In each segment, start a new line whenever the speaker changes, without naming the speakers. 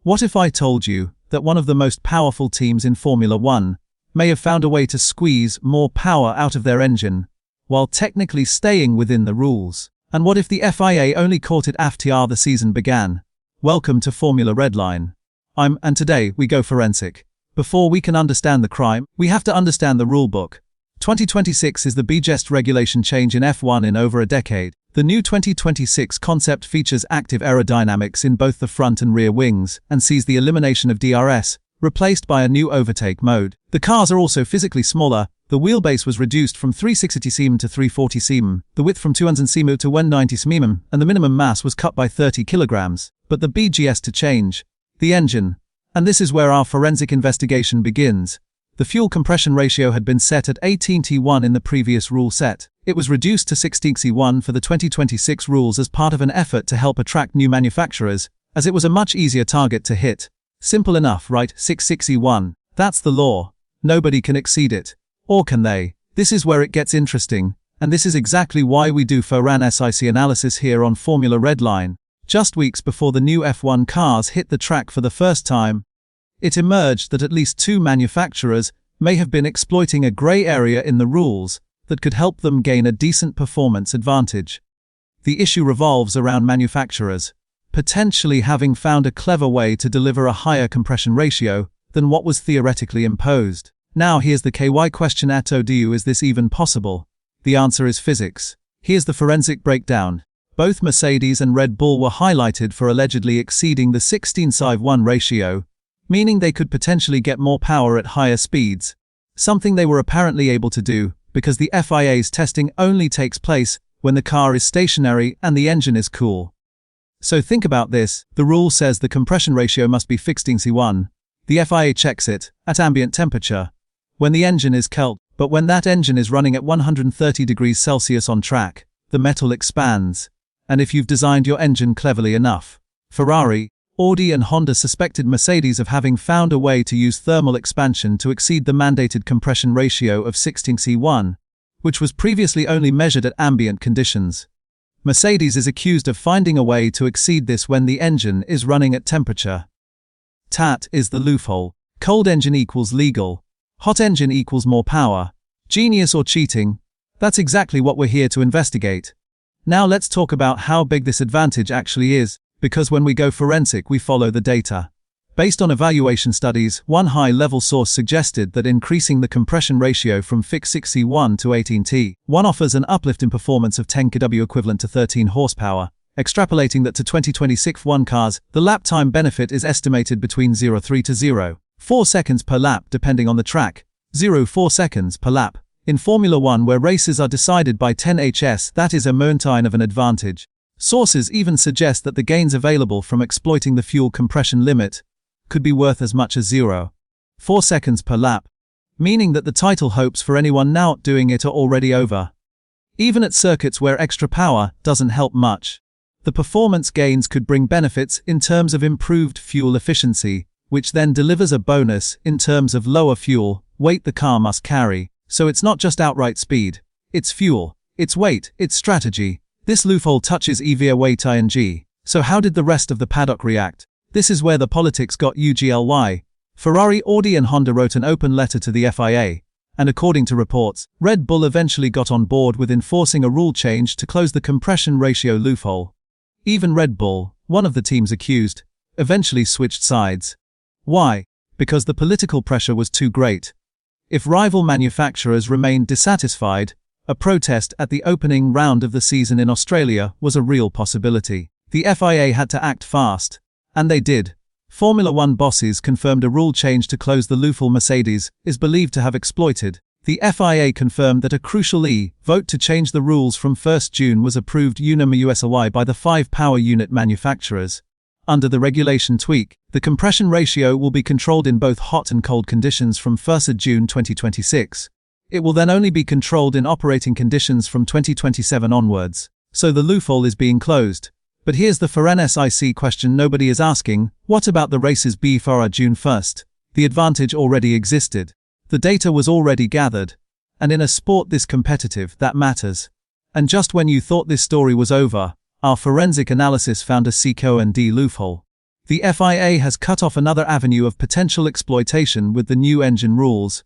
What if I told you that one of the most powerful teams in Formula One may have found a way to squeeze more power out of their engine, while technically staying within the rules? And what if the FIA only caught it after the season began? Welcome to Formula Redline. And today we go forensic. Before we can understand the crime, we have to understand the rulebook. 2026 is the biggest regulation change in F1 in over a decade. The new 2026 concept features active aerodynamics in both the front and rear wings and sees the elimination of DRS, replaced by a new overtake mode. The cars are also physically smaller. The wheelbase was reduced from 360 cm to 340 cm, the width from 200 cm to 190 cm, and the minimum mass was cut by 30 kilograms. But the biggest to change: the engine. And this is where our forensic investigation begins. The fuel compression ratio had been set at 18:1 in the previous rule set. It was reduced to 16:1 for the 2026 rules as part of an effort to help attract new manufacturers, as it was a much easier target to hit. Simple enough, right? 16:1. That's the law. Nobody can exceed it. Or can they? This is where it gets interesting, and this is exactly why we do forensic analysis here on Formula Redline. Just weeks before the new F1 cars hit the track for the first time, it emerged that at least two manufacturers may have been exploiting a grey area in the rules that could help them gain a decent performance advantage. The issue revolves around manufacturers potentially having found a clever way to deliver a higher compression ratio than what was theoretically imposed. Now here's the KY question: is this even possible? The answer is physics. Here's the forensic breakdown. Both Mercedes and Red Bull were highlighted for allegedly exceeding the 16:1 ratio, meaning they could potentially get more power at higher speeds, something they were apparently able to do because the FIA's testing only takes place when the car is stationary and the engine is cool. So think about this: the rule says the compression ratio must be 16:1. The FIA checks it at ambient temperature when the engine is cold, but when that engine is running at 130 degrees Celsius on track, the metal expands. And if you've designed your engine cleverly enough, Ferrari, Audi and Honda suspected Mercedes of having found a way to use thermal expansion to exceed the mandated compression ratio of 16:1, which was previously only measured at ambient conditions. Mercedes is accused of finding a way to exceed this when the engine is running at temperature. That is the loophole. Cold engine equals legal. Hot engine equals more power. Genius or cheating? That's exactly what we're here to investigate. Now let's talk about how big this advantage actually is, because when we go forensic we follow the data. Based on evaluation studies, one high-level source suggested that increasing the compression ratio from 16:1 to 18:1 offers an uplift in performance of 10 kW equivalent to 13 horsepower. Extrapolating that to 2026 F1 cars, the lap time benefit is estimated between 0.3 to 0.4 seconds per lap depending on the track. 0.4 seconds per lap. In Formula One, where races are decided by 10 HS, that is a mountain of an advantage. Sources even suggest that the gains available from exploiting the fuel compression limit could be worth as much as 0.4 seconds per lap, meaning that the title hopes for anyone now doing it are already over. Even at circuits where extra power doesn't help much, the performance gains could bring benefits in terms of improved fuel efficiency, which then delivers a bonus in terms of lower fuel weight the car must carry. So it's not just outright speed, it's fuel, it's weight, it's strategy. This loophole touches EVA weight ing. So how did the rest of the paddock react? This is where the politics got ugly. Ferrari, Audi and Honda wrote an open letter to the FIA, and according to reports, Red Bull eventually got on board with enforcing a rule change to close the compression ratio loophole. Even Red Bull, one of the teams accused, eventually switched sides. Why? Because the political pressure was too great. If rival manufacturers remained dissatisfied, a protest at the opening round of the season in Australia was a real possibility. The FIA had to act fast, and they did. Formula One bosses confirmed a rule change to close the loophole Mercedes is believed to have exploited. The FIA confirmed that a crucial vote to change the rules from 1st June was approved unanimously by the 5 power unit manufacturers. Under the regulation tweak, the compression ratio will be controlled in both hot and cold conditions from 1st June 2026. It will then only be controlled in operating conditions from 2027 onwards. So the loophole is being closed. But here's the forensic question nobody is asking: what about the races before June 1st? The advantage already existed. The data was already gathered. And in a sport this competitive, that matters. And just when you thought this story was over, our forensic analysis found a C-D loophole. The FIA has cut off another avenue of potential exploitation with the new engine rules,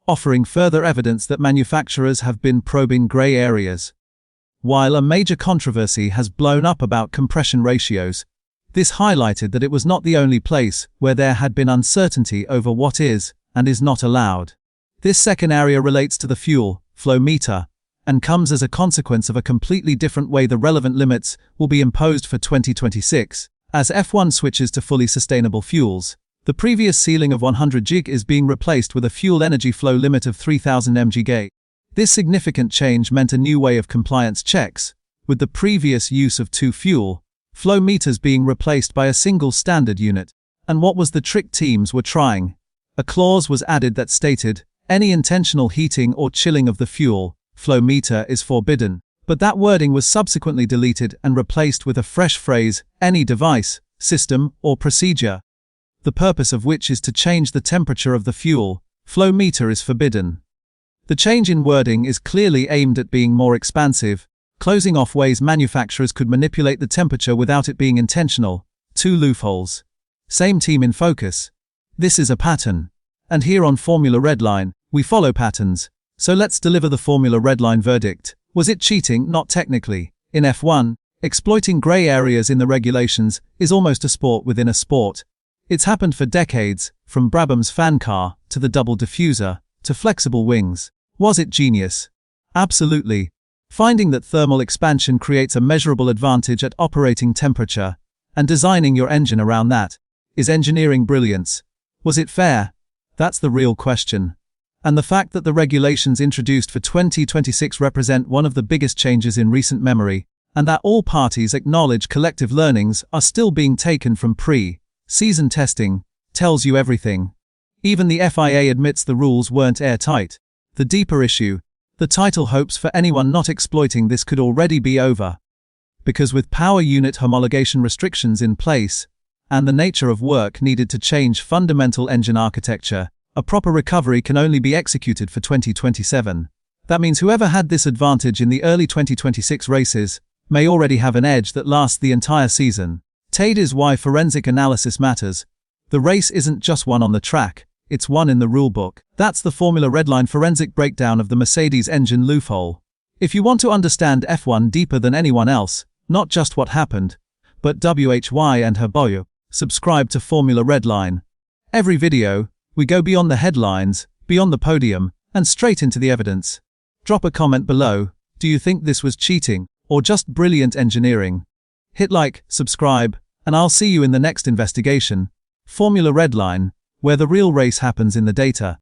offering further evidence that manufacturers have been probing grey areas. While a major controversy has blown up about compression ratios, this highlighted that it was not the only place where there had been uncertainty over what is and is not allowed. This second area relates to the fuel flow meter and comes as a consequence of a completely different way the relevant limits will be imposed for 2026. As F1 switches to fully sustainable fuels, the previous ceiling of 100 GiG is being replaced with a fuel energy flow limit of 3000 mg/G. This significant change meant a new way of compliance checks, with the previous use of two fuel flow meters being replaced by a single standard unit. And what was the trick teams were trying? A clause was added that stated, any intentional heating or chilling of the fuel flow meter is forbidden. But that wording was subsequently deleted and replaced with a fresh phrase, any device, system, or procedure, the purpose of which is to change the temperature of the fuel flow meter is forbidden. The change in wording is clearly aimed at being more expansive, closing off ways manufacturers could manipulate the temperature without it being intentional. Two loopholes. Same team in focus. This is a pattern. And here on Formula Redline, we follow patterns. So let's deliver the Formula Redline verdict. Was it cheating? Not technically. In F1, exploiting grey areas in the regulations is almost a sport within a sport. It's happened for decades, from Brabham's fan car, to the double diffuser, to flexible wings. Was it genius? Absolutely. Finding that thermal expansion creates a measurable advantage at operating temperature, and designing your engine around that, is engineering brilliance. Was it fair? That's the real question. And the fact that the regulations introduced for 2026 represent one of the biggest changes in recent memory, and that all parties acknowledge collective learnings are still being taken from pre-season testing, tells you everything. Even the FIA admits the rules weren't airtight. The deeper issue, the title hopes for anyone not exploiting this could already be over. Because with power unit homologation restrictions in place, and the nature of work needed to change fundamental engine architecture, a proper recovery can only be executed for 2027. That means whoever had this advantage in the early 2026 races may already have an edge that lasts the entire season. That is why forensic analysis matters. The race isn't just one on the track, it's one in the rulebook. That's the Formula Redline forensic breakdown of the Mercedes engine loophole. If you want to understand F1 deeper than anyone else, not just what happened, but WHY and her boyo, subscribe to Formula Redline. Every video, we go beyond the headlines, beyond the podium, and straight into the evidence. Drop a comment below. Do you think this was cheating, or just brilliant engineering? Hit like, subscribe, and I'll see you in the next investigation. Formula Redline, where the real race happens in the data.